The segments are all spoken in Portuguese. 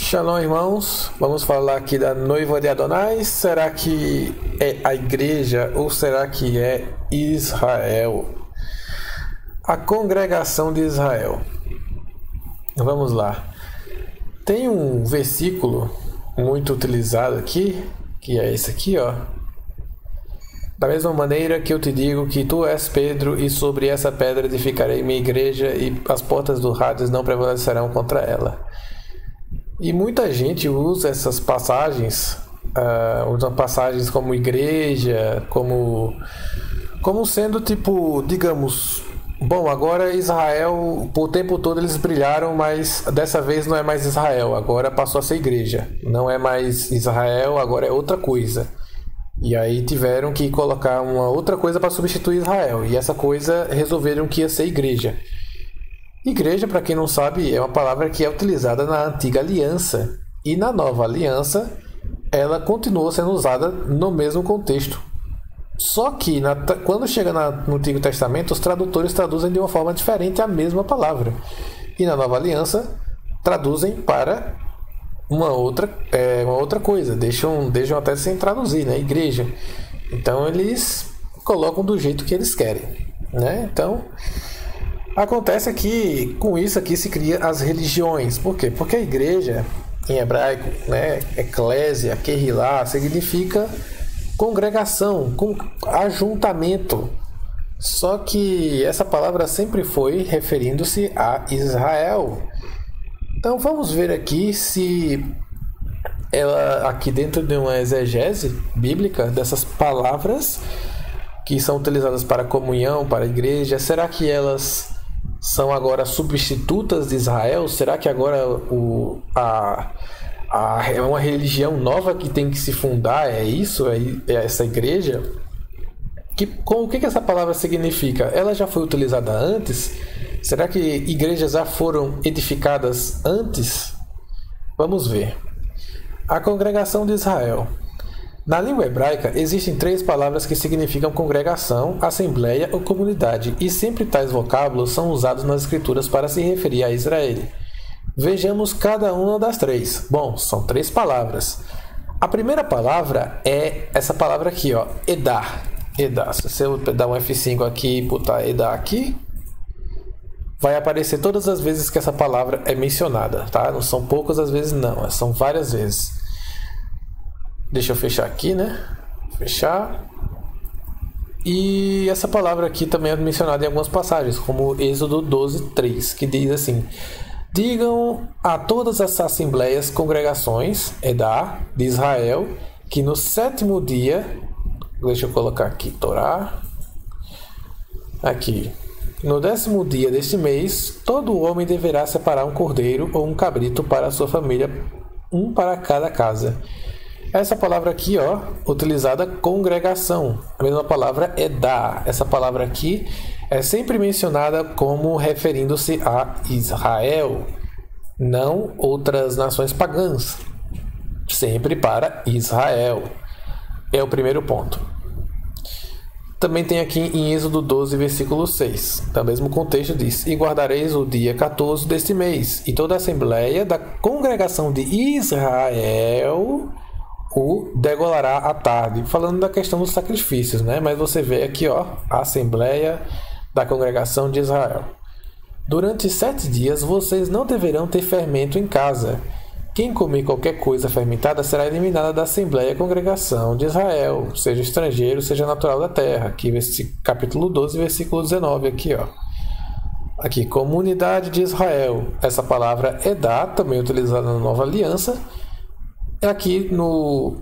Shalom, irmãos. Vamos falar aqui da noiva de Adonai. Será que é a igreja ou será que é Israel? A congregação de Israel. Vamos lá. Tem um versículo muito utilizado aqui, que é esse aqui, ó. Da mesma maneira que eu te digo que tu és Pedro, e sobre essa pedra edificarei minha igreja, e as portas do Hades não prevalecerão contra ela. E muita gente usa essas passagens, usa passagens como igreja, como sendo tipo, digamos, bom, agora Israel, por o tempo todo eles brilharam, mas dessa vez não é mais Israel, agora passou a ser igreja. Não é mais Israel, agora é outra coisa. E aí tiveram que colocar uma outra coisa para substituir Israel. E essa coisa resolveram que ia ser igreja. Igreja, para quem não sabe, é uma palavra que é utilizada na antiga aliança. E na nova aliança, ela continuou sendo usada no mesmo contexto. Só que quando chega no Antigo Testamento, os tradutores traduzem de uma forma diferente a mesma palavra. E na nova aliança, traduzem para uma outra coisa. Deixam até sem traduzir, né? Igreja. Então eles colocam do jeito que eles querem, né? Então acontece que com isso aqui se cria as religiões. Por quê? Porque a igreja, em hebraico, né, eclésia, querrilá, significa congregação, ajuntamento. Só que essa palavra sempre foi referindo-se a Israel. Então vamos ver aqui se ela, aqui dentro de uma exegese bíblica dessas palavras que são utilizadas para comunhão, para a igreja, será que elas são agora substitutas de Israel? Será que agora é uma religião nova que tem que se fundar? É isso? É essa igreja? O que essa palavra significa? Ela já foi utilizada antes? Será que igrejas já foram edificadas antes? Vamos ver. A congregação de Israel. Na língua hebraica, existem 3 palavras que significam congregação, assembleia ou comunidade, e sempre tais vocábulos são usados nas escrituras para se referir a Israel. Vejamos cada uma das 3. Bom, são 3 palavras. A primeira palavra é essa palavra aqui, ó, Edá. Edá. Se você dar um F5 aqui e botar Edá aqui, vai aparecer todas as vezes que essa palavra é mencionada, tá? Não são poucas as vezes, não. São várias vezes. Deixa eu fechar aqui, né? Fechar. E essa palavra aqui também é mencionada em algumas passagens, como Êxodo 12:3, que diz assim: digam a todas as assembleias, congregações, Edá, de Israel, que no 7º dia, deixa eu colocar aqui, Torá, aqui, no 10º dia deste mês, todo homem deverá separar um cordeiro ou um cabrito para a sua família, um para cada casa. Essa palavra aqui, ó, utilizada congregação. A mesma palavra Edá. Essa palavra aqui é sempre mencionada como referindo-se a Israel, não outras nações pagãs. Sempre para Israel. É o primeiro ponto. Também tem aqui em Êxodo 12, versículo 6. No mesmo contexto diz: e guardareis o dia 14 deste mês, e toda a assembleia da congregação de Israel o degolará à tarde. Falando da questão dos sacrifícios, né? Mas você vê aqui, ó, a assembleia da congregação de Israel. Durante 7 dias vocês não deverão ter fermento em casa. Quem comer qualquer coisa fermentada será eliminada da assembleia e congregação de Israel, seja estrangeiro, seja natural da terra. Aqui, capítulo 12, versículo 19, aqui, ó. Aqui, comunidade de Israel. Essa palavra Edá, também utilizada na Nova Aliança, aqui no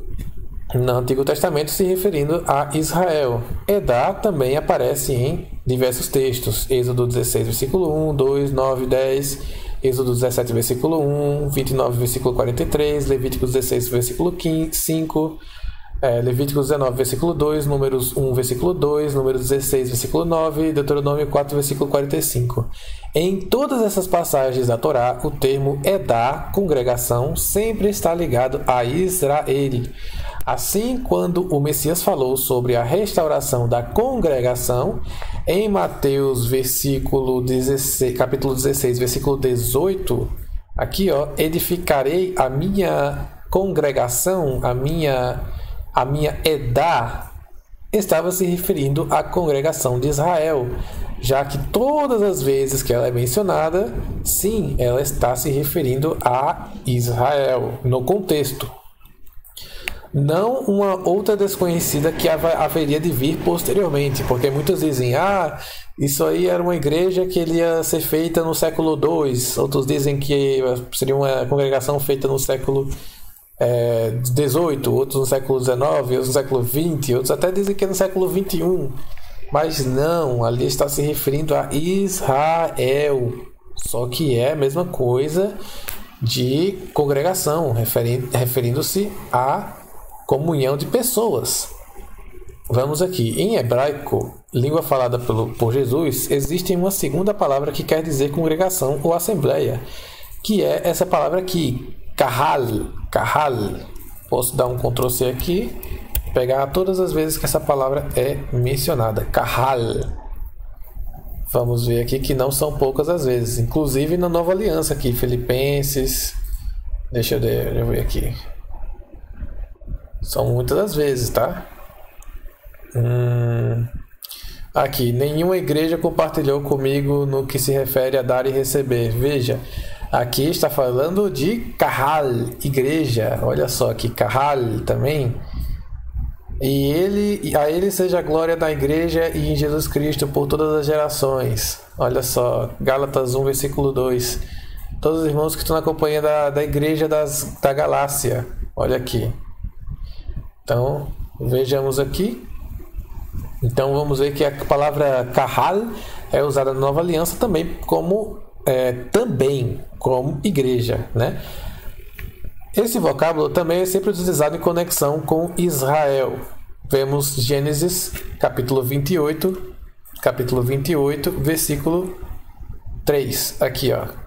Antigo Testamento se referindo a Israel. Edá também aparece em diversos textos. Êxodo 16, versículo 1, 2, 9, 10... Êxodo 17, versículo 1, 29, versículo 43, Levítico 16, versículo 5, Levítico 19, versículo 2, Números 1, versículo 2, Números 16, versículo 9, Deuteronômio 4, versículo 45. Em todas essas passagens da Torá, o termo Edá, congregação, sempre está ligado a Israel. Assim, quando o Messias falou sobre a restauração da congregação, em Mateus capítulo 16, versículo 18, Aqui, ó, edificarei a minha congregação, a minha Edá, estava se referindo à congregação de Israel, já que todas as vezes que ela é mencionada, sim, ela está se referindo a Israel, no contexto. Não uma outra desconhecida que haveria de vir posteriormente, porque muitos dizem, isso aí era uma igreja que ia ser feita no século II, outros dizem que seria uma congregação feita no século XVIII, outros no século XIX, outros no século XX, outros até dizem que é no século XXI, mas não, ali está se referindo a Israel, só que é a mesma coisa de congregação, referindo-se a comunhão de pessoas. Vamos aqui. Em hebraico, língua falada por Jesus, existe uma segunda palavra que quer dizer congregação ou assembleia, que é essa palavra aqui, kahal. Posso dar um Ctrl C aqui, pegar todas as vezes que essa palavra é mencionada. Kahal. Vamos ver aqui que não são poucas as vezes, inclusive na Nova Aliança aqui, Filipenses. Deixa eu ver aqui. São muitas das vezes, tá? Aqui, nenhuma igreja compartilhou comigo no que se refere a dar e receber. Veja, aqui está falando de kahal, igreja. Olha só aqui, kahal também. E a ele seja a glória da igreja e em Jesus Cristo por todas as gerações. Olha só, Gálatas 1, versículo 2. Todos os irmãos que estão na companhia da igreja da Galácia. Olha aqui. Então, vejamos aqui. Então, vamos ver que a palavra kahal é usada na Nova Aliança também como igreja, né? Esse vocábulo também é sempre utilizado em conexão com Israel. Vemos Gênesis, capítulo 28, versículo 3. Aqui, ó.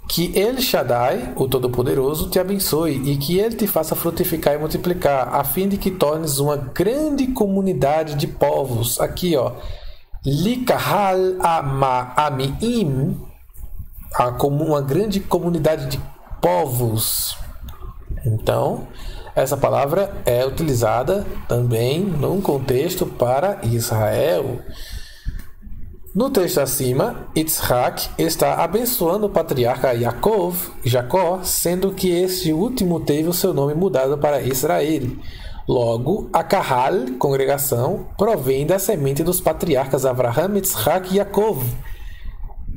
Que El Shaddai, o Todo-Poderoso, te abençoe e que Ele te faça frutificar e multiplicar, a fim de que tornes uma grande comunidade de povos. Aqui, ó. Likahal Amiim, uma grande comunidade de povos. Então, essa palavra é utilizada também num contexto para Israel. No texto acima, Yitzhak está abençoando o patriarca Jacó, sendo que este último teve o seu nome mudado para Israel. Logo, a Kahal, congregação, provém da semente dos patriarcas Abraham, Yitzhak e Jacó.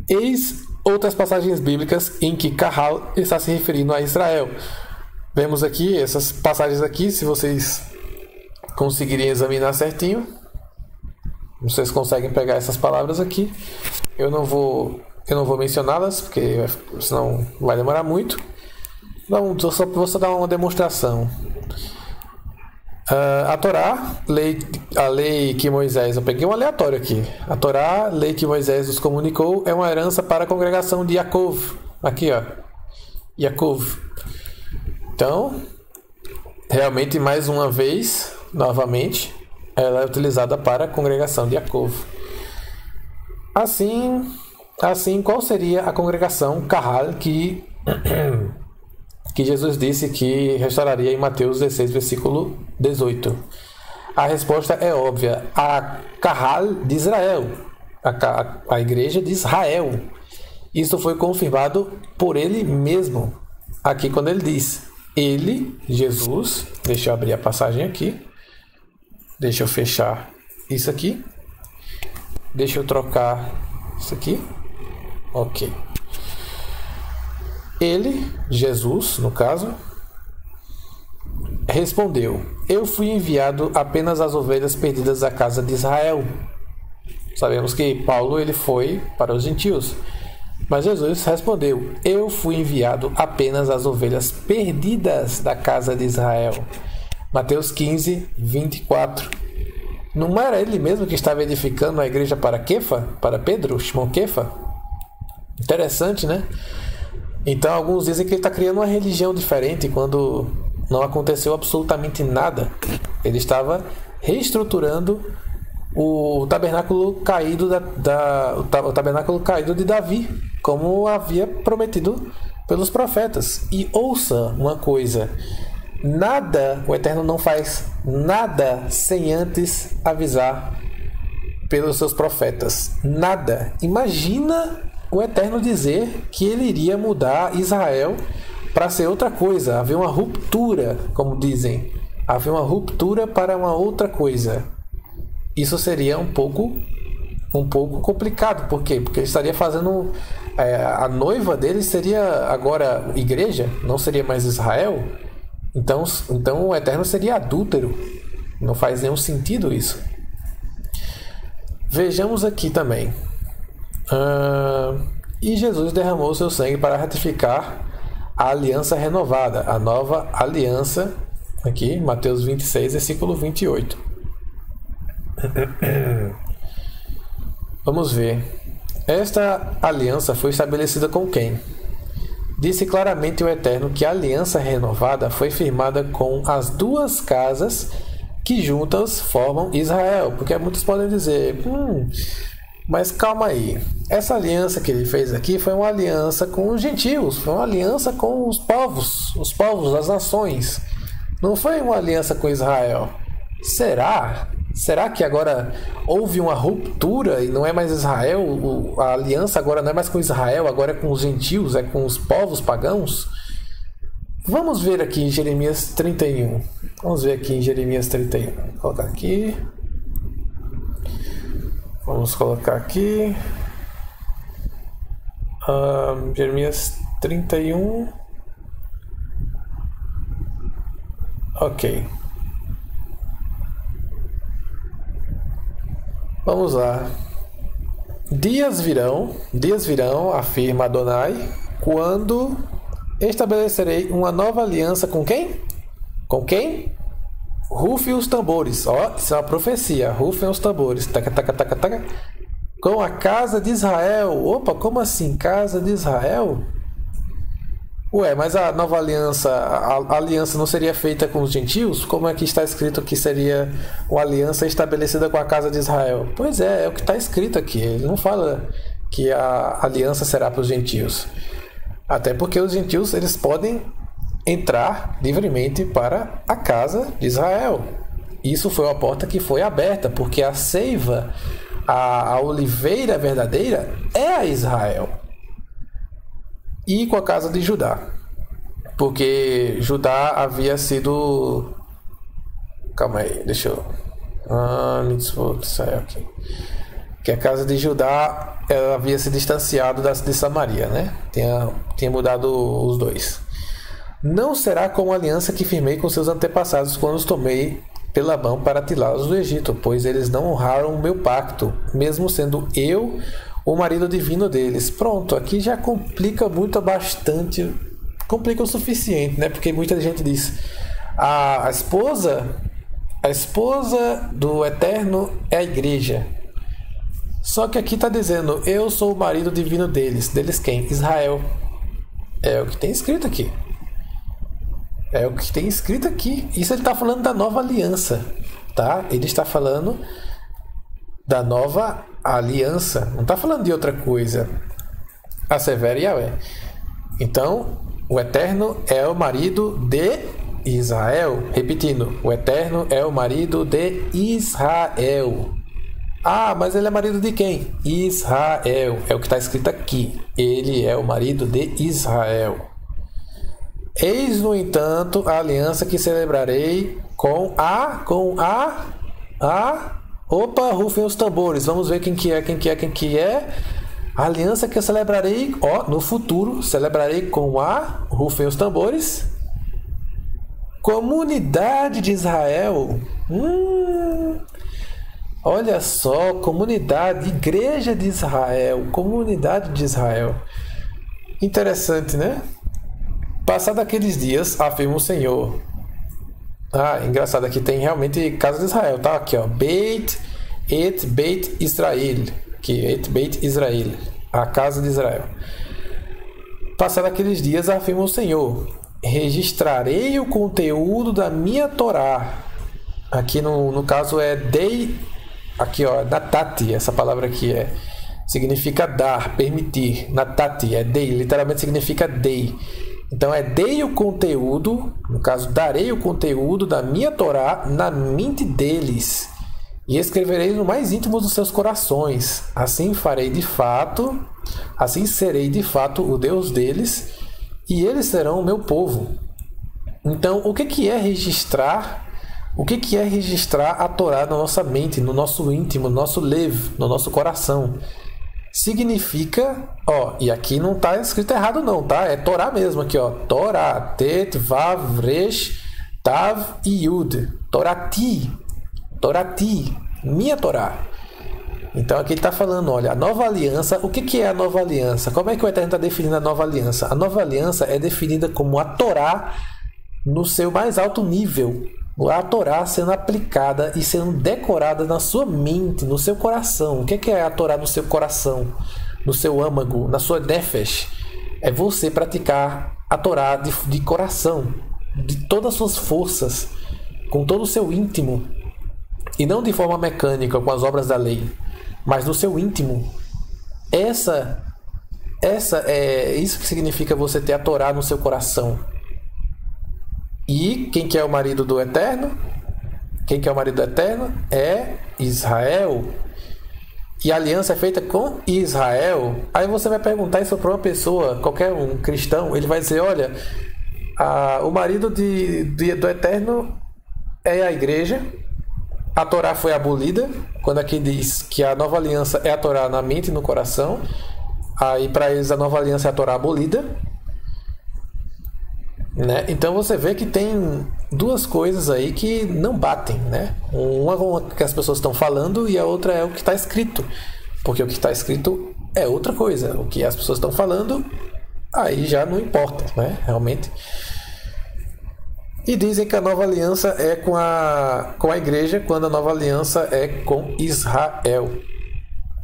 Eis outras passagens bíblicas em que Kahal está se referindo a Israel. Vemos aqui essas passagens aqui, se vocês conseguirem examinar certinho. Vocês conseguem pegar essas palavras aqui. Eu não vou mencioná-las, porque senão vai demorar muito. Não, vou só dar uma demonstração. A Torá, a lei que Moisés... Eu peguei um aleatório aqui. A Torá, lei que Moisés nos comunicou, é uma herança para a congregação de Jacó. Aqui, ó. Jacó. Então, realmente, mais uma vez, novamente, ela é utilizada para a congregação de Jacó. Assim, qual seria a congregação Kahal que Jesus disse que restauraria em Mateus 16, versículo 18? A resposta é óbvia. A Kahal de Israel, a igreja de Israel. Isso foi confirmado por ele mesmo, aqui quando ele diz, Jesus, deixa eu abrir a passagem aqui, deixa eu fechar isso aqui, deixa eu trocar isso aqui, ok. Ele, Jesus, no caso, respondeu: eu fui enviado apenas às ovelhas perdidas da casa de Israel. Sabemos que Paulo ele foi para os gentios, mas Jesus respondeu: eu fui enviado apenas às ovelhas perdidas da casa de Israel. Mateus 15, 24. Não era ele mesmo que estava edificando a igreja para Kefa? Para Pedro, Shimon Kefa? Interessante, né? Então alguns dizem que ele está criando uma religião diferente quando não aconteceu absolutamente nada. Ele estava reestruturando o tabernáculo caído o tabernáculo caído de Davi. como havia prometido pelos profetas. E ouça uma coisa: nada, o Eterno não faz nada sem antes avisar pelos seus profetas. Nada. Imagina o Eterno dizer que ele iria mudar Israel para ser outra coisa. Haver uma ruptura, como dizem. Haver uma ruptura para uma outra coisa. Isso seria um pouco complicado. Por quê? Porque ele estaria fazendo... a noiva dele seria agora igreja, não seria mais Israel. Então o Eterno seria adúltero. Não faz nenhum sentido isso. Vejamos aqui também. E Jesus derramou seu sangue para ratificar a aliança renovada, a nova aliança. Aqui, Mateus 26, versículo 28. Vamos ver. Esta aliança foi estabelecida com quem? Disse claramente o Eterno que a aliança renovada foi firmada com as duas casas que juntas formam Israel. Porque muitos podem dizer, mas calma aí, essa aliança que ele fez aqui foi uma aliança com os gentios, foi uma aliança com os povos, as nações. Não foi uma aliança com Israel. Será? Será que agora houve uma ruptura e não é mais Israel? A aliança agora não é mais com Israel, agora é com os gentios, é com os povos pagãos? Vamos ver aqui em Jeremias 31. Vamos ver aqui em Jeremias 31. Vou colocar aqui. Vamos colocar aqui. Jeremias 31. Ok. Vamos lá. Dias virão, afirma Adonai, quando estabelecerei uma nova aliança com quem? Com quem? Rufem os tambores. Ó, isso é uma profecia. Rufem os tambores. Taca, taca, taca, taca. Com a casa de Israel. Opa, como assim? Casa de Israel? Ué, mas a nova aliança, a aliança não seria feita com os gentios? Como é que está escrito que seria uma aliança estabelecida com a casa de Israel? Pois é o que está escrito aqui. Ele não fala que a aliança será para os gentios. Até porque os gentios, eles podem entrar livremente para a casa de Israel. Isso foi uma porta que foi aberta, porque a seiva, a oliveira verdadeira é a Israel. E com a casa de Judá, porque Judá havia sido... Calma aí, deixa eu... Israel aqui. Que a casa de Judá, ela havia se distanciado de Samaria, né? Tinha mudado os dois. Não será como a aliança que firmei com seus antepassados quando os tomei pela mão para tirá-los do Egito, pois eles não honraram o meu pacto, mesmo sendo eu o marido divino deles. Pronto, aqui já complica muito, bastante, complica o suficiente, né? Porque muita gente diz, a esposa do Eterno é a igreja. Só que aqui está dizendo, eu sou o marido divino deles. Deles quem? Israel. É o que tem escrito aqui. É o que tem escrito aqui. Isso ele está falando da nova aliança, tá? Ele está falando da nova aliança. Não está falando de outra coisa. Assevera Yahweh. Então, o Eterno é o marido de Israel. Repetindo, o Eterno é o marido de Israel. Ah, mas ele é marido de quem? Israel. É o que está escrito aqui. Ele é o marido de Israel. Eis, no entanto, a aliança que celebrarei com a... Opa, rufem os tambores. Vamos ver quem que é. A aliança que eu celebrarei, no futuro, celebrarei com a... Rufem os tambores. Comunidade de Israel. Olha só, comunidade, igreja de Israel, comunidade de Israel. Interessante, né? Passado aqueles dias, afirma o Senhor. Engraçado, aqui tem realmente casa de Israel, tá? Aqui, ó, Beit Israel. Aqui, Beit Israel, a casa de Israel. Passado aqueles dias, afirma o Senhor, registrarei o conteúdo da minha Torá. Aqui no caso é Dei. Aqui, ó, Natati, essa palavra aqui significa dar, permitir. Natati é dei, literalmente significa dei. Então dei o conteúdo, no caso, darei o conteúdo da minha Torá na mente deles e escreverei no mais íntimo dos seus corações. Assim farei de fato, assim serei de fato o Deus deles e eles serão o meu povo. Então, o que é registrar? O que é registrar a Torá na nossa mente, no nosso íntimo, no nosso lev, no nosso coração? Significa, e aqui não está escrito errado não, tá? É Torá mesmo aqui, Torá, Tet, Vav, Resh, Tav e Yud. Torati, minha Torá. Então aqui ele está falando, olha, a nova aliança, o que é a nova aliança? Como é que o Eterno está definindo a nova aliança? A nova aliança é definida como a Torá no seu mais alto nível. A Torá sendo aplicada e sendo decorada na sua mente, no seu coração. O que é a Torá no seu coração, no seu âmago, na sua nefesh? É você praticar a Torá de coração, de todas as suas forças, com todo o seu íntimo, e não de forma mecânica, com as obras da lei, mas no seu íntimo. Essa é isso que significa você ter a Torá no seu coração. E quem que é o marido do Eterno? Quem que é o marido do Eterno? É Israel. E a aliança é feita com Israel. Aí você vai perguntar isso para uma pessoa, qualquer um cristão, ele vai dizer, olha, o marido do Eterno é a igreja. A Torá foi abolida, quando aqui diz que a nova aliança é a Torá na mente e no coração. Aí para eles a nova aliança é a Torá abolida. Né? Então você vê que tem duas coisas aí que não batem, né? Uma com o que as pessoas estão falando e a outra é o que está escrito, porque o que está escrito é outra coisa, o que as pessoas estão falando aí já não importa, né? Realmente. E dizem que a nova aliança é com a igreja, quando a nova aliança é com Israel,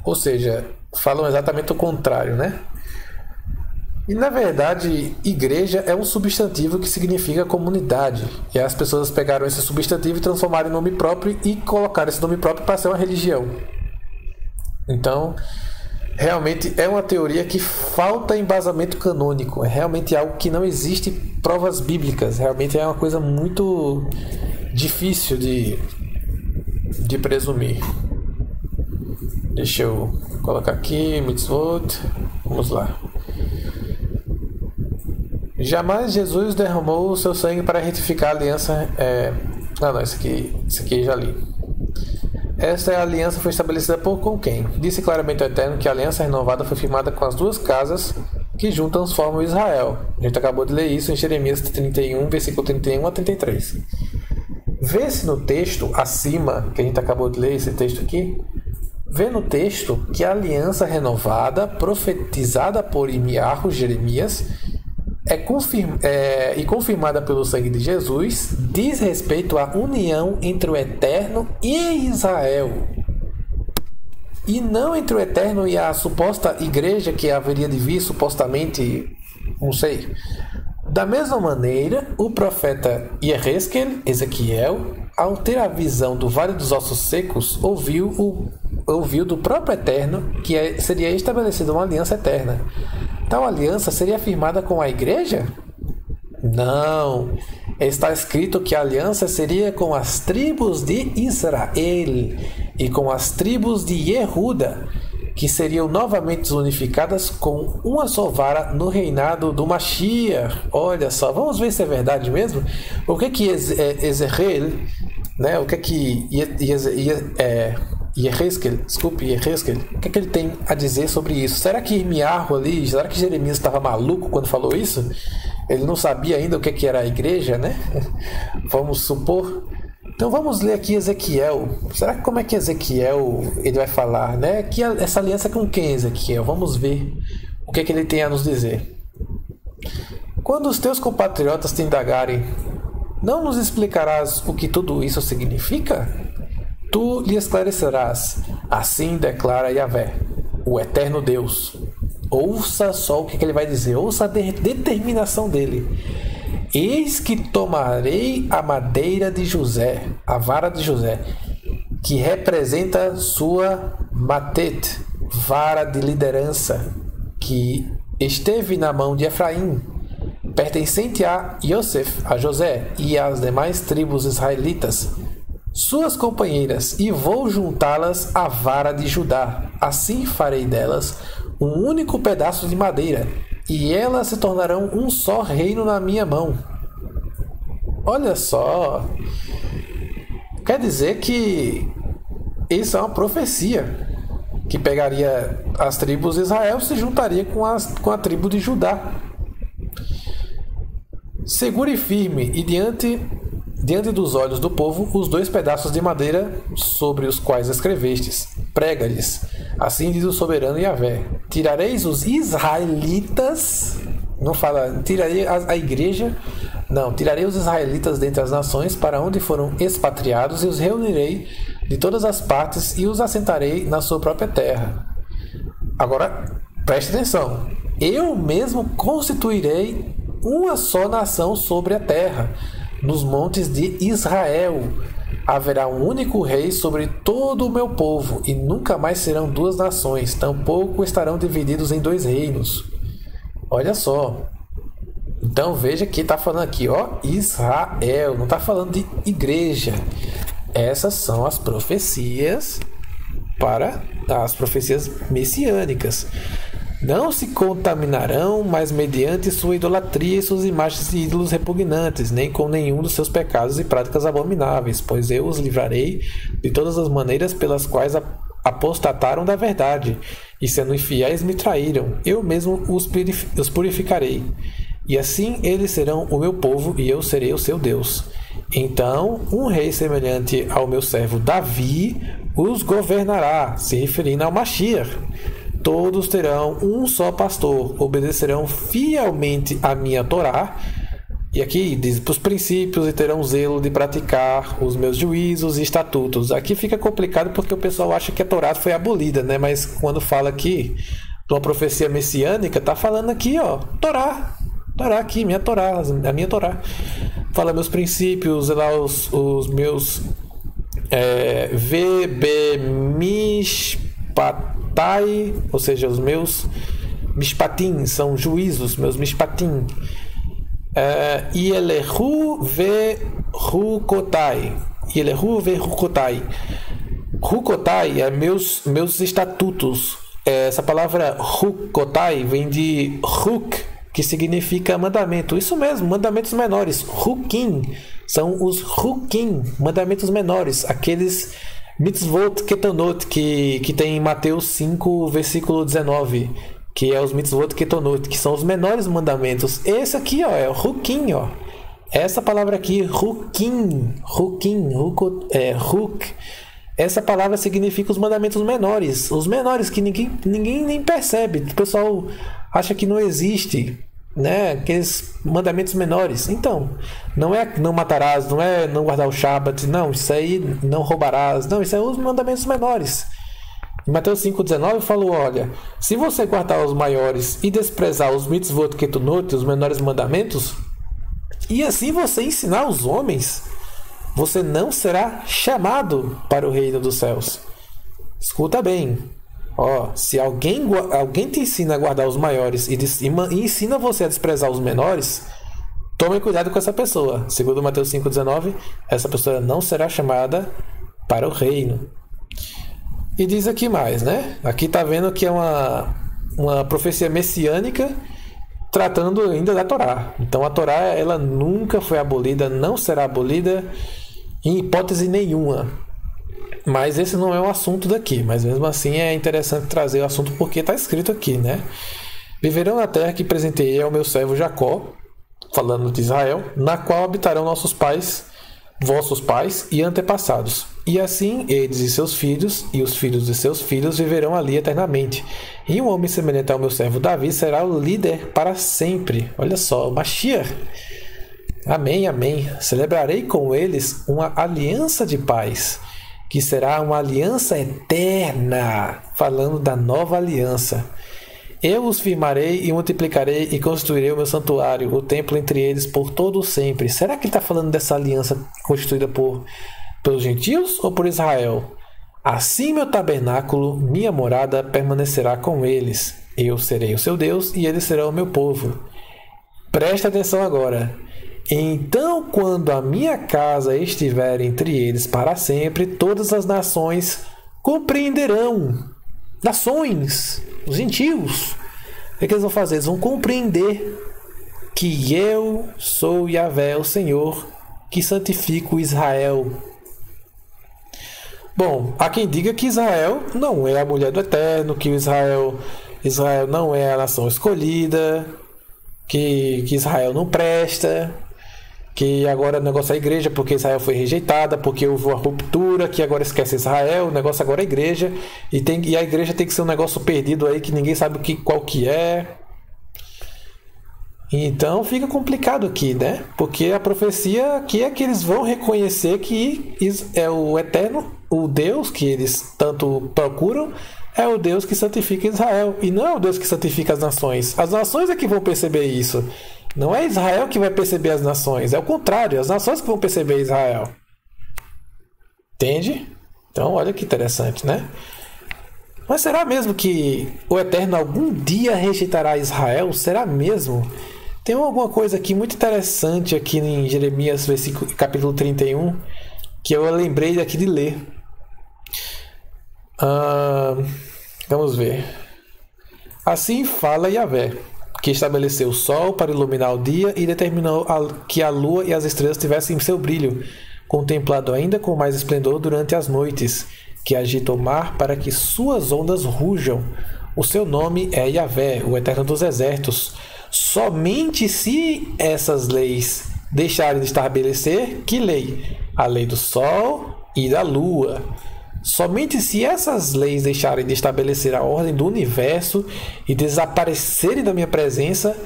ou seja, falam exatamente o contrário, né? E na verdade, igreja é um substantivo que significa comunidade. E as pessoas pegaram esse substantivo e transformaram em nome próprio e colocaram esse nome próprio para ser uma religião. Então, realmente é uma teoria que falta embasamento canônico. É realmente algo que não existe provas bíblicas. Realmente é uma coisa muito difícil de presumir. Deixa eu colocar aqui, mitzvot. Vamos lá. Jamais Jesus derramou o seu sangue para retificar a aliança. Isso aqui já li. Esta aliança foi estabelecida com quem? Disse claramente o Eterno que a aliança renovada foi firmada com as duas casas que juntas formam Israel. A gente acabou de ler isso em Jeremias 31, versículo 31 a 33. Vê-se no texto acima, que a gente acabou de ler esse texto aqui, vê no texto que a aliança renovada, profetizada por Irmiarro, Jeremias, e confirmada pelo sangue de Jesus, diz respeito à união entre o Eterno e Israel, e não entre o Eterno e a suposta igreja que haveria de vir supostamente, não sei. Da mesma maneira, o profeta Ezequiel, ao ter a visão do Vale dos Ossos Secos, ouviu do próprio Eterno que seria estabelecida uma aliança eterna. Tal aliança seria firmada com a igreja? Não. Está escrito que a aliança seria com as tribos de Israel e com as tribos de Yehuda, que seriam novamente unificadas com uma só vara no reinado do Mashiach. Olha só, vamos ver se é verdade mesmo? O que Ezequiel, né? O que Yehezkel, o que ele tem a dizer sobre isso? Será que Irmiarro ali, será que Jeremias estava maluco quando falou isso? Ele não sabia ainda o que era a igreja, né? Vamos supor. Então vamos ler aqui Ezequiel. Será que como é que Ezequiel ele vai falar, né? Que essa aliança é com quem, Ezequiel? Vamos ver o que ele tem a nos dizer. Quando os teus compatriotas te indagarem, não nos explicarás o que tudo isso significa? Tu lhe esclarecerás. Assim declara Yahvé, o eterno Deus. Ouça só o que ele vai dizer. Ouça a determinação dele. Eis que tomarei a madeira de José, a vara de José, que representa sua matet, vara de liderança que esteve na mão de Efraim, pertencente a Yosef, a José e às demais tribos israelitas, suas companheiras, e vou juntá-las à vara de Judá. Assim farei delas um único pedaço de madeira, e elas se tornarão um só reino na minha mão. Olha só, quer dizer que isso é uma profecia, que pegaria as tribos de Israel e se juntaria com a tribo de Judá. Segure e firme, e diante dos olhos do povo, os 2 pedaços de madeira sobre os quais escrevestes. Prega-lhes, assim diz o soberano Yahvé: tirareis os israelitas, não fala, tirarei a igreja, não, tirarei os israelitas dentre as nações para onde foram expatriados, e os reunirei de todas as partes e os assentarei na sua própria terra. Agora, preste atenção, eu mesmo constituirei uma só nação sobre a terra, nos montes de Israel. Haverá um único rei sobre todo o meu povo, e nunca mais serão 2 nações, tampouco estarão divididos em 2 reinos. Olha só. Então veja que está falando aqui, ó, Israel, não está falando de igreja. Essas são as profecias messiânicas. Não se contaminarão, mas mediante sua idolatria e suas imagens de ídolos repugnantes, nem com nenhum dos seus pecados e práticas abomináveis, pois eu os livrarei de todas as maneiras pelas quais apostataram da verdade, e sendo infiéis me traíram. Eu mesmo os purificarei, e assim eles serão o meu povo, e eu serei o seu Deus. Então um rei semelhante ao meu servo Davi os governará, se referindo ao Mashiach. Todos terão um só pastor, obedecerão fielmente a minha Torá, e aqui diz os princípios, e terão zelo de praticar os meus juízos e estatutos. Aqui fica complicado porque o pessoal acha que a Torá foi abolida, né? Mas quando fala aqui de uma profecia messiânica, tá falando aqui, ó, Torá aqui, minha Torá, a minha Torá. Fala meus princípios, lá os meus Mishpatai, ou seja, os meus Mishpatim, são juízos, meus Mishpatim. Yelehu verukotai. Rukotai é meus estatutos. Essa palavra rukotai vem de ruk, que significa mandamento. Isso mesmo, mandamentos menores. Rukim são os rukim, mandamentos menores, aqueles mitzvot ketonot que tem em Mateus 5, versículo 19, que é os mitzvot ketonot, que são os menores mandamentos. Esse aqui, ó, é o rukim, ó. Essa palavra aqui, rukim, ruk. Essa palavra significa os mandamentos menores, os menores que ninguém nem percebe. O pessoal acha que não existe, né? Aqueles mandamentos menores. Então, não é não matarás, não é não guardar o Shabat, não, isso aí não roubarás, não, isso é os mandamentos menores. Em Mateus 5,19 falou, olha, se você guardar os maiores e desprezar os mitzvot ketunot, os menores mandamentos, e assim você ensinar os homens, você não será chamado para o reino dos céus. Escuta bem. Ó, se alguém te ensina a guardar os maiores e ensina você a desprezar os menores, tome cuidado com essa pessoa. Segundo Mateus 5,19, essa pessoa não será chamada para o reino. E diz aqui mais, né? Aqui está vendo que é uma profecia messiânica tratando ainda da Torá. Então a Torá, ela nunca foi abolida, não será abolida em hipótese nenhuma. Mas esse não é o assunto daqui. Mas mesmo assim é interessante trazer o assunto porque está escrito aqui, né? Viverão na terra que presenteei ao meu servo Jacó, falando de Israel, na qual habitarão nossos pais, vossos pais e antepassados. E assim eles e seus filhos, e os filhos de seus filhos, viverão ali eternamente. E um homem semelhante ao meu servo Davi será o líder para sempre. Olha só, o Mashiach. Amém, amém. Celebrarei com eles uma aliança de paz, que será uma aliança eterna, falando da nova aliança. Eu os firmarei e multiplicarei e construirei o meu santuário, o templo entre eles por todo sempre. Será que ele está falando dessa aliança constituída pelos gentios ou por Israel? Assim meu tabernáculo, minha morada, permanecerá com eles. Eu serei o seu Deus e eles serão o meu povo. Presta atenção agora. Então, quando a minha casa estiver entre eles para sempre, todas as nações compreenderão. Nações, os gentios. O que eles vão fazer? Eles vão compreender que eu sou Yahvé, o Senhor, que santifico Israel. Bom, há quem diga que Israel não é a mulher do Eterno, que Israel não é a nação escolhida, que Israel não presta, que agora o negócio é a igreja porque Israel foi rejeitada, porque houve uma ruptura, que agora esquece Israel, o negócio agora é a igreja, e a igreja tem que ser um negócio perdido aí que ninguém sabe qual que é. Então fica complicado aqui, né? Porque a profecia aqui é que eles vão reconhecer que é o Eterno, o Deus que eles tanto procuram, é o Deus que santifica Israel. E não é o Deus que santifica as nações. As nações é que vão perceber isso. Não é Israel que vai perceber as nações. É o contrário, as nações que vão perceber Israel. Entende? Então olha que interessante, né? Mas será mesmo que o Eterno algum dia rejeitará Israel? Será mesmo? Tem alguma coisa aqui muito interessante aqui em Jeremias, capítulo 31, que eu lembrei aqui de ler. Vamos ver. Assim fala Yahvé, que estabeleceu o sol para iluminar o dia e determinou que a lua e as estrelas tivessem seu brilho, contemplado ainda com mais esplendor durante as noites, que agita o mar para que suas ondas rujam. O seu nome é Yahvé, o Eterno dos Exércitos. Somente se essas leis deixarem de estabelecer, que lei? A lei do sol e da lua. Somente se essas leis deixarem de estabelecer a ordem do universo e desaparecerem da minha presença,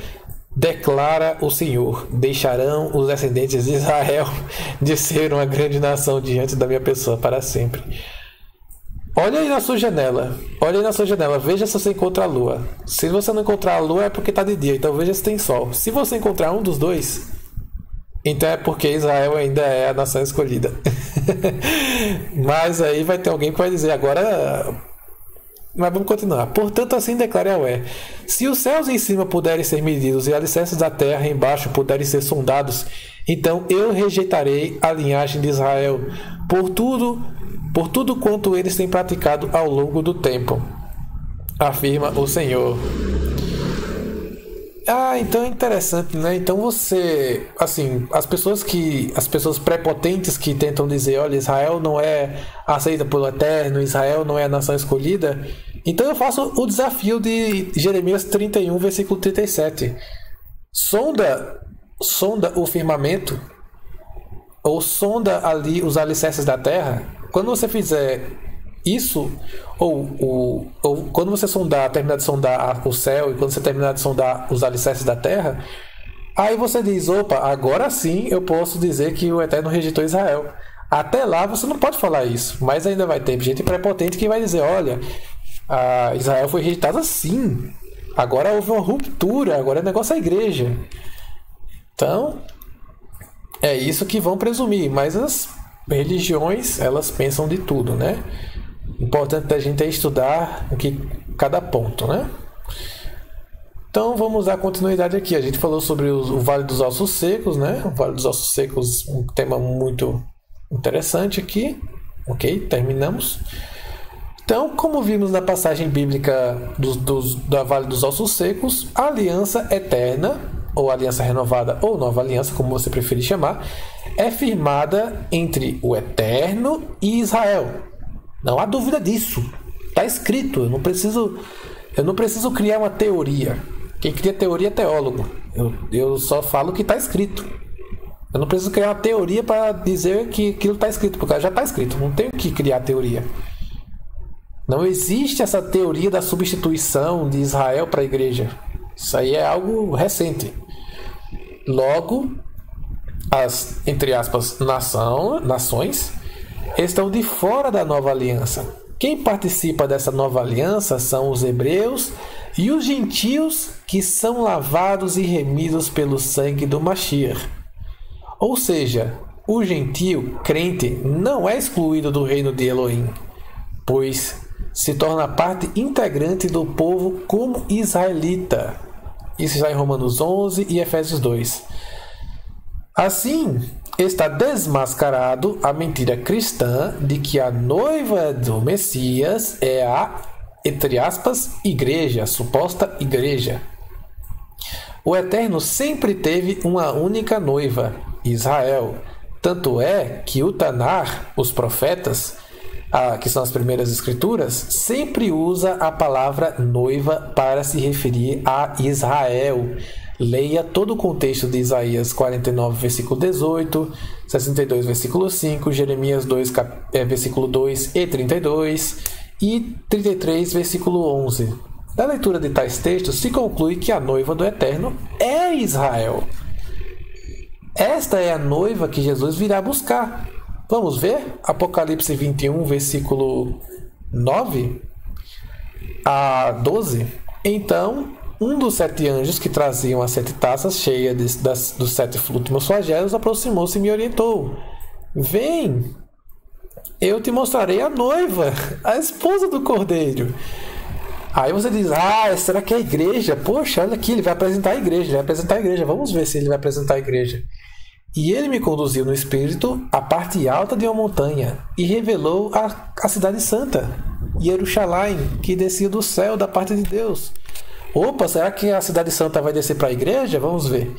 declara o Senhor, deixarão os descendentes de Israel de ser uma grande nação diante da minha pessoa para sempre. Olha aí na sua janela. Veja se você encontra a lua. Se você não encontrar a lua é porque está de dia, então veja se tem sol. Se você encontrar um dos dois, então é porque Israel ainda é a nação escolhida. Mas aí vai ter alguém que vai dizer agora... Mas vamos continuar. Portanto, assim declara Yahvé: se os céus em cima puderem ser medidos e alicerces da terra embaixo puderem ser sondados, então eu rejeitarei a linhagem de Israel por tudo quanto eles têm praticado ao longo do tempo, afirma o Senhor. Então é interessante, né? Então você, assim, as pessoas prepotentes que tentam dizer, olha, Israel não é aceita pelo Eterno, Israel não é a nação escolhida. Então eu faço o desafio de Jeremias 31, versículo 37. Sonda o firmamento, ou sonda ali os alicerces da terra. Quando você fizer isso, ou quando você terminar de sondar o céu e quando você terminar de sondar os alicerces da terra, aí você diz, opa, agora sim eu posso dizer que o Eterno rejeitou Israel. Até lá você não pode falar isso, mas ainda vai ter gente prepotente que vai dizer, olha, Israel foi rejeitado sim, agora houve uma ruptura, agora o negócio é a igreja. Então é isso que vão presumir, mas as religiões, elas pensam de tudo, né? O importante da gente é estudar cada ponto, né? Então vamos dar continuidade aqui. A gente falou sobre o Vale dos Ossos Secos, né? O Vale dos Ossos Secos, um tema muito interessante aqui. Ok, terminamos. Então, como vimos na passagem bíblica da Vale dos Ossos Secos, a aliança eterna, ou aliança renovada, ou nova aliança, como você preferir chamar, é firmada entre o Eterno e Israel. Não há dúvida disso. Está escrito. Eu não preciso criar uma teoria. Quem cria teoria é teólogo. Eu só falo o que está escrito. Eu não preciso criar uma teoria para dizer que aquilo está escrito, porque já está escrito. Não tenho que criar teoria. Não existe essa teoria da substituição de Israel para a igreja. Isso aí é algo recente. Logo, as, entre aspas, nações estão de fora da nova aliança. Quem participa dessa nova aliança são os hebreus e os gentios que são lavados e remidos pelo sangue do Mashiach. Ou seja, o gentio crente não é excluído do reino de Elohim. pois se torna parte integrante do povo como israelita. Isso está em Romanos 11 e Efésios 2. Assim, está desmascarado a mentira cristã de que a noiva do Messias é a, entre aspas, igreja, suposta igreja. O Eterno sempre teve uma única noiva, Israel. Tanto é que o Tanar, os profetas, que são as primeiras escrituras, sempre usa a palavra noiva para se referir a Israel. Leia todo o contexto de Isaías 49, versículo 18, 62, versículo 5, Jeremias 2, versículo 2 e 32 e 33, versículo 11. Da leitura de tais textos se conclui que a noiva do Eterno é Israel. Esta é a noiva que Jesus virá buscar. Vamos ver? Apocalipse 21, versículo 9 a 12. Então, um dos 7 anjos que traziam as 7 taças cheias dos 7 últimos flagelos aproximou-se e me orientou. Vem, eu te mostrarei a noiva, a esposa do Cordeiro. Aí você diz, será que é a igreja? Poxa, olha aqui, ele vai apresentar a igreja, vamos ver se ele vai apresentar a igreja. E ele me conduziu no espírito à parte alta de uma montanha e revelou a cidade santa, Jerusalém, que descia do céu da parte de Deus. Opa, será que a cidade santa vai descer para a igreja? Vamos ver.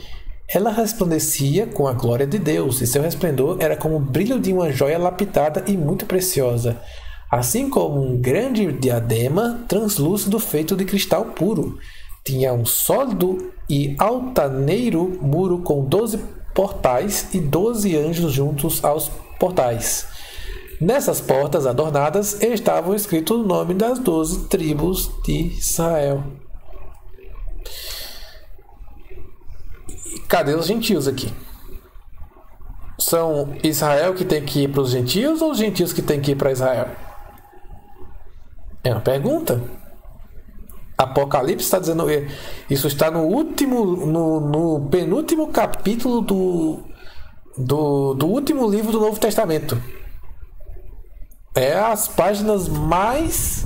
Ela resplandecia com a glória de Deus, e seu resplendor era como o brilho de uma joia lapidada e muito preciosa, assim como um grande diadema translúcido feito de cristal puro. Tinha um sólido e altaneiro muro com 12 portais e 12 anjos juntos aos portais. Nessas portas adornadas estavam escritos o nome das 12 tribos de Israel. Cadê os gentios aqui? São Israel que tem que ir para os gentios ou os gentios que tem que ir para Israel? É uma pergunta. Apocalipse está dizendo, isso está no penúltimo capítulo do último livro do Novo Testamento. É as páginas mais...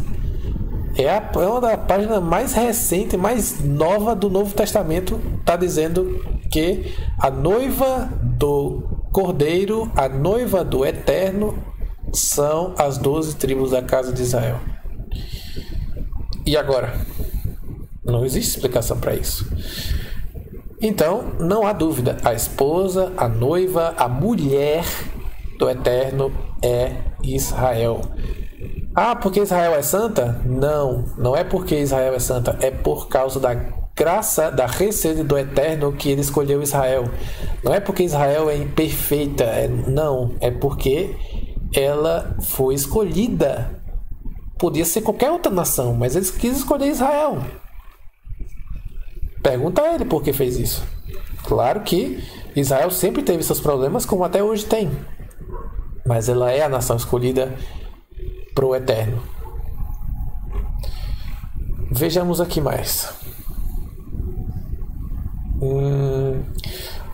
É uma da página mais recente, mais nova do Novo Testamento. Está dizendo que a noiva do Cordeiro, a noiva do Eterno, são as 12 tribos da casa de Israel. E agora? Não existe explicação para isso. Então, não há dúvida. A esposa, a noiva, a mulher do Eterno é Israel. Porque Israel é santa? Não, não é porque Israel é santa. É por causa da graça, da recede do Eterno que ele escolheu Israel. Não é porque Israel é imperfeita. Não, é porque ela foi escolhida. Podia ser qualquer outra nação, mas ele quis escolher Israel. Pergunta a ele por que fez isso. Claro que Israel sempre teve seus problemas, como até hoje tem. Mas ela é a nação escolhida para o Eterno. Vejamos aqui mais.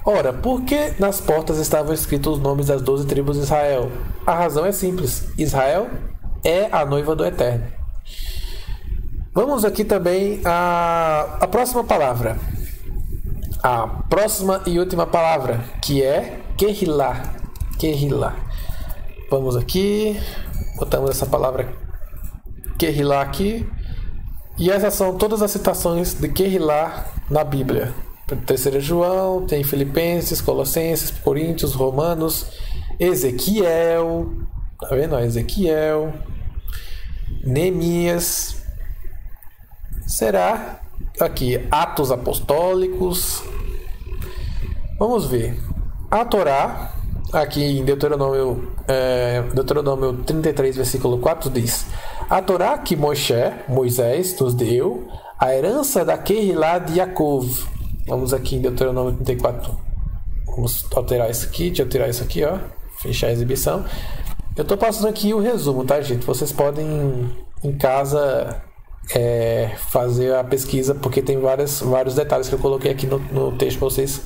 Ora, por que nas portas estavam escritos os nomes das 12 tribos de Israel? A razão é simples. Israel é a noiva do Eterno. Vamos aqui também a próxima palavra. A próxima e última palavra, que é Kehilá. Kehilá. Vamos aqui. Botamos essa palavra Kehilá aqui. E essas são todas as citações de Kehilá na Bíblia. 3 João, tem Filipenses, Colossenses, Coríntios, Romanos, Ezequiel. Tá vendo? Ezequiel. Neemias. Será aqui Atos Apostólicos. Vamos ver. A Torá, aqui em Deuteronômio 33, versículo 4, diz: a Torá que Moisés nos deu, a herança da Kehilá de Jacob. Vamos aqui em Deuteronômio 34. Vamos alterar isso aqui. Deixa eu tirar isso aqui, ó. Fechar a exibição. Eu estou passando aqui o resumo, tá, gente? Vocês podem em casa fazer a pesquisa, porque tem vários detalhes que eu coloquei aqui no texto para vocês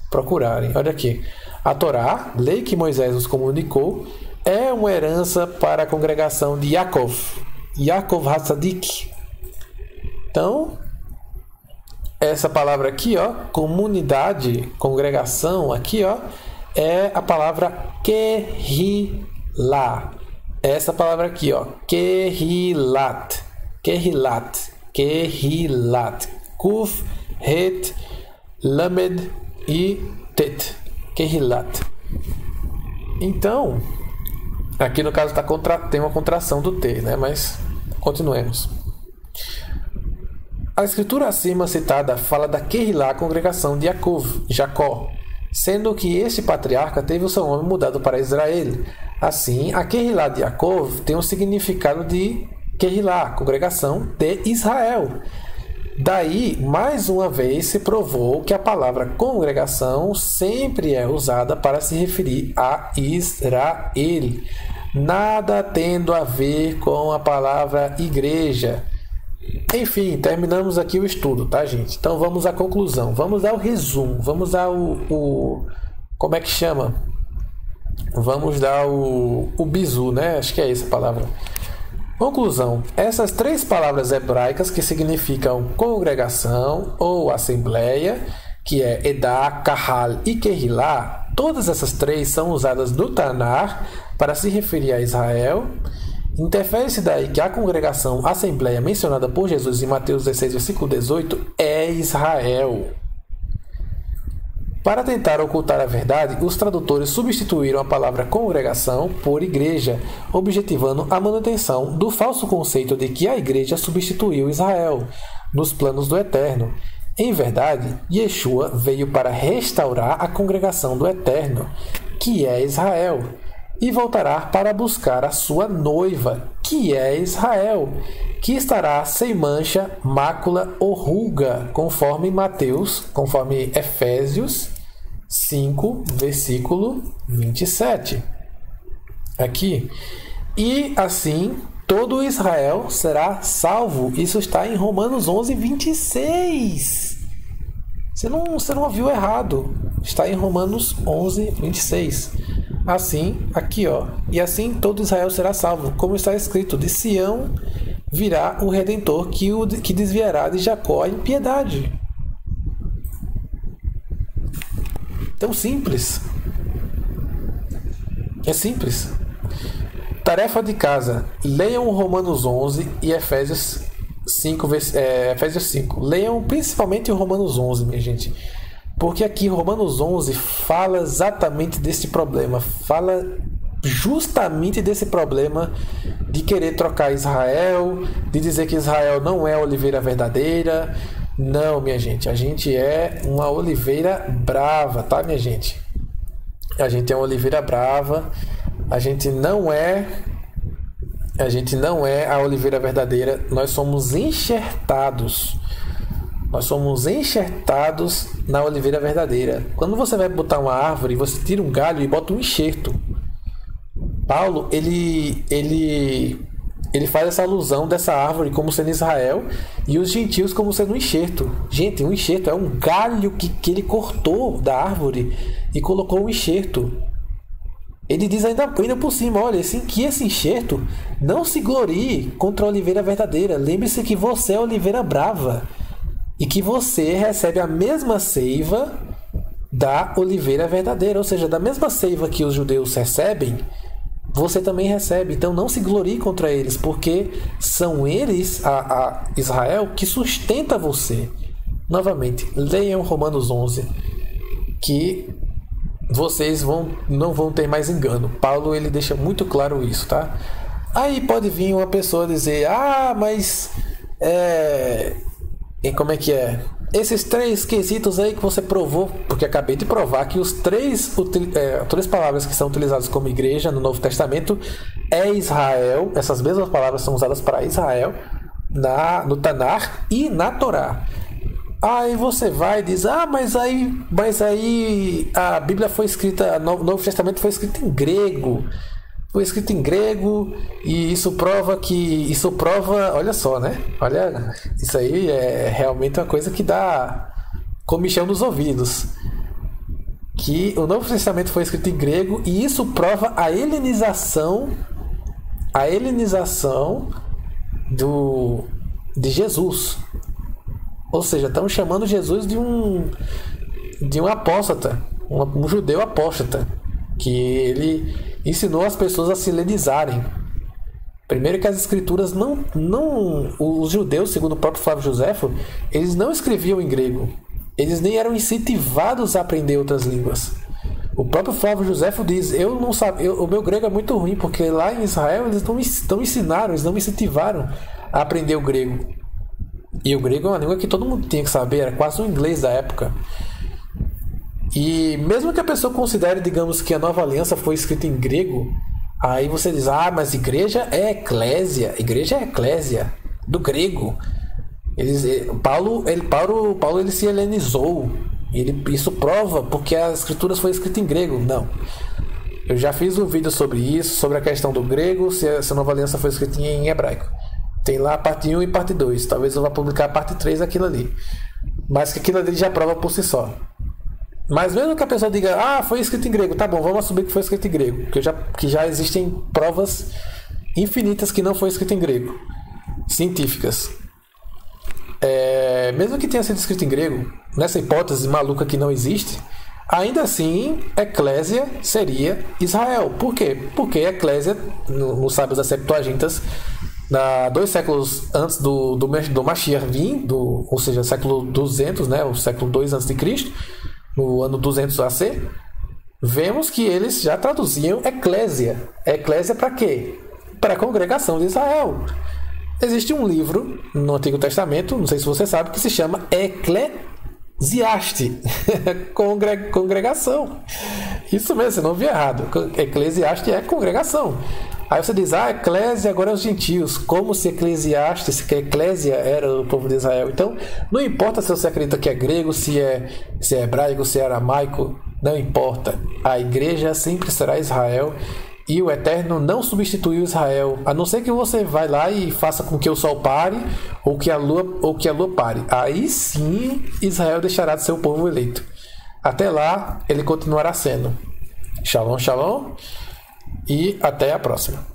procurarem. Olha aqui. A Torá, lei que Moisés nos comunicou, é uma herança para a congregação de Yaakov Hatzadik. Então, essa palavra aqui, ó, comunidade, congregação, aqui, ó, é a palavra Kehilá. Essa palavra aqui, ó, Kehilat. Kuf, Het, Lamed e Tet. Kehilat. Então, aqui no caso tem uma contração do T, né? Mas continuemos. A escritura acima citada fala da Kehilá, congregação de Jacó, sendo que este patriarca teve o seu nome mudado para Israel. Assim, a Kehilá de Yaakov tem o significado de Kehilá, congregação de Israel. Daí, mais uma vez, se provou que a palavra congregação sempre é usada para se referir a Israel, nada tendo a ver com a palavra igreja. Enfim, terminamos aqui o estudo, tá, gente? Então vamos à conclusão, vamos ao resumo, vamos ao como é que chama? Vamos dar o bizu, né? Acho que é essa a palavra. Conclusão. Essas três palavras hebraicas que significam congregação ou assembleia, que é Edá, Kahal e Kehilá, todas essas três são usadas no Tanar para se referir a Israel. Interfere-se daí que a congregação, assembleia mencionada por Jesus em Mateus 16, versículo 18, é Israel. Para tentar ocultar a verdade, os tradutores substituíram a palavra congregação por igreja, objetivando a manutenção do falso conceito de que a igreja substituiu Israel nos planos do Eterno. Em verdade, Yeshua veio para restaurar a congregação do Eterno, que é Israel, e voltará para buscar a sua noiva, que é Israel, que estará sem mancha, mácula ou ruga, conforme Efésios 5, versículo 27. Aqui. E assim, todo Israel será salvo. Isso está em Romanos 11, 26. Você não ouviu errado. Está em Romanos 11, 26. Assim, aqui, ó. E assim todo Israel será salvo. Como está escrito, de Sião virá o Redentor que desviará de Jacó a impiedade. Tão simples. É simples. Tarefa de casa. Leiam Romanos 11 e Efésios 5. Leiam principalmente o Romanos 11, minha gente. Porque aqui Romanos 11 fala exatamente desse problema. Fala justamente desse problema de querer trocar Israel, de dizer que Israel não é a oliveira verdadeira. Não, minha gente, a gente é uma oliveira brava, tá, minha gente? A gente é uma oliveira brava, a gente não é a oliveira verdadeira, nós somos enxertados. Nós somos enxertados na oliveira verdadeira. Quando você vai botar uma árvore, você tira um galho e bota um enxerto. Paulo, ele faz essa alusão dessa árvore como sendo Israel e os gentios como sendo um enxerto. Gente, um enxerto é um galho que ele cortou da árvore e colocou um enxerto. Ele diz ainda por cima, olha, assim, que esse enxerto não se glorie contra a oliveira verdadeira. Lembre-se que você é a oliveira brava e que você recebe a mesma seiva da oliveira verdadeira. Ou seja, da mesma seiva que os judeus recebem, você também recebe. Então não se glorie contra eles, porque são eles, a Israel, que sustenta você. Novamente, leiam Romanos 11, que vocês não vão ter mais engano. Paulo, ele deixa muito claro isso, tá? Aí pode vir uma pessoa dizer, mas como é que é? Esses três quesitos aí que você provou, porque acabei de provar que os três palavras que são utilizadas como igreja no Novo Testamento é Israel. Essas mesmas palavras são usadas para Israel no Tanar e na Torá. Aí você vai e diz, mas aí a Bíblia foi escrita, o Novo Testamento foi escrito em grego. Foi escrito em grego e isso prova, olha só, né? Olha, isso aí é realmente uma coisa que dá comichão nos ouvidos. que o Novo Testamento foi escrito em grego e isso prova a helenização de Jesus. Ou seja, estão chamando Jesus de um apóstata, um judeu apóstata, que ele ensinou as pessoas a se helenizarem. Primeiro que as escrituras os judeus, segundo o próprio Flávio Joséfo, eles não escreviam em grego. Eles nem eram incentivados a aprender outras línguas. O próprio Flávio Joséfo diz, o meu grego é muito ruim, porque lá em Israel eles não ensinaram, eles não me incentivaram a aprender o grego. E o grego é uma língua que todo mundo tinha que saber, era quase o inglês da época. E mesmo que a pessoa considere, digamos, que a Nova Aliança foi escrita em grego, aí você diz, mas igreja é eclésia, do grego. Paulo ele se helenizou. Isso prova porque as escrituras foram escritas em grego. Não. Eu já fiz um vídeo sobre isso, sobre a questão do grego, se a Nova Aliança foi escrita em hebraico. Tem lá a parte 1 e parte 2. Talvez eu vá publicar a parte 3 daquilo ali. Mas que aquilo ali já prova por si só. Mas mesmo que a pessoa diga, foi escrito em grego, tá bom, vamos assumir que foi escrito em grego, que já existem provas infinitas que não foi escrito em grego, científicas. Mesmo que tenha sido escrito em grego, nessa hipótese maluca que não existe, ainda assim, eclésia seria Israel. Por quê? Porque eclésia, nos sábios das Septuagintas, 2 séculos antes do Mashiach vir, ou seja, século 200, né, o século 2 a.C., no ano 200 AC, vemos que eles já traduziam eclésia. Eclésia para quê? Para a congregação de Israel. Existe um livro no Antigo Testamento, não sei se você sabe, que se chama Eclesiastes. Congregação. Isso mesmo, você não viu errado. Eclesiastes é congregação. Aí você diz, eclésia agora é os gentios, como se Eclesiastes, que a eclésia era o povo de Israel. Então, não importa se você acredita que é grego, se é hebraico, se é aramaico, não importa. A igreja sempre será Israel e o Eterno não substituiu Israel, a não ser que você vá lá e faça com que o sol pare ou que a lua pare. Aí sim, Israel deixará de ser o povo eleito. Até lá, ele continuará sendo. Shalom, shalom. E até a próxima.